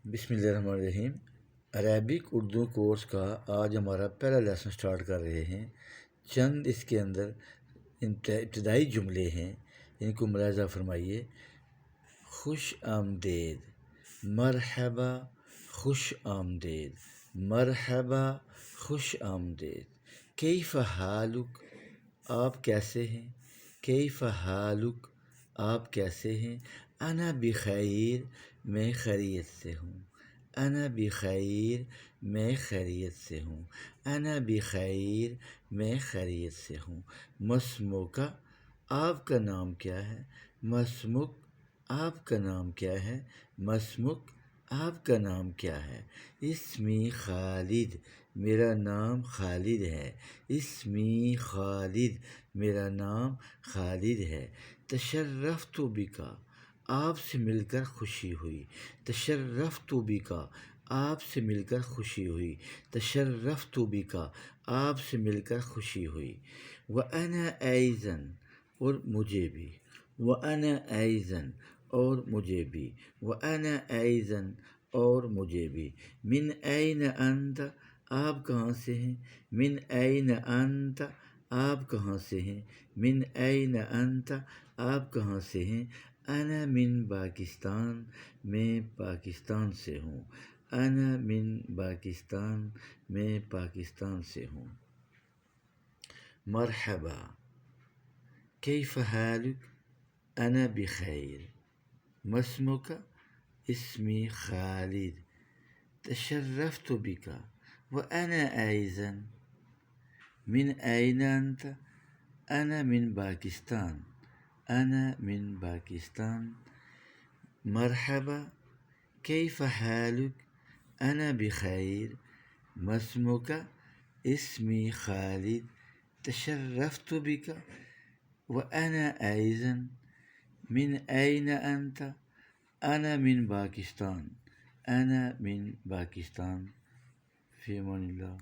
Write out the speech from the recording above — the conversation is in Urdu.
بسم اللہ الرحمن الرحیم۔ عربک اردو کورس کا آج ہمارا پہلا لیسن سٹارٹ کر رہے ہیں۔ چند اس کے اندر ابتدائی جملے ہیں، ان کو ملاحظہ فرمائیے۔ خوش آمدید، مرحبا، خوش آمدید، مرحبا، خوش آمدید۔ کیف حالک، آپ کیسے ہیں؟ کیف حالک، آپ کیسے ہیں؟ انا بخیر، میں خیریت سے ہوں۔ انا بخیر، میں خیریت سے ہوں۔ انا بخیر، میں خیریت سے ہوں۔ مسموک، آپ کا نام کیا ہے؟ مسموک، آپ کا نام کیا ہے؟ مسموک، آپ کا نام کیا ہے؟ اسمی خالد، میرا نام خالد ہے۔ اسمی خالد، میرا نام خالد ہے۔ تشرفت بک، آپ سے مل کر خوشی ہوئی۔ تشرفت بک، آپ سے مل کر خوشی ہوئی۔ تشرفت بک، آپ سے مل کر خوشی ہوئی۔ وأنا أيضا، اور مجھے بھی۔ وأنا أيضا، اور مجھے بھی۔ وأنا أيضا، اور مجھے بھی۔ من أين أنت، آپ کہاں سے ہیں؟ من أين أنت، آپ کہاں سے ہیں؟ من أين أنت، آپ کہاں سے ہیں؟ انا من پاکستان، میں پاکستان سے ہوں۔ انا من پاکستان، میں پاکستان سے ہوں۔ مرحبا، کیف حالک؟ انا بخیر۔ ما اسمک؟ اسمی خالد۔ تشرفت بک، وأنا أيضا۔ من أين أنت؟ أنا من باکستان۔ أنا من باکستان۔ مرحبا، کیف حالک؟ أنا بخیر۔ ما اسمک؟ اسمی خالد۔ تشرفت بک، وأنا أيضا۔ من أين أنت؟ أنا من باکستان۔ أنا من باکستان۔ فی امان اللہ۔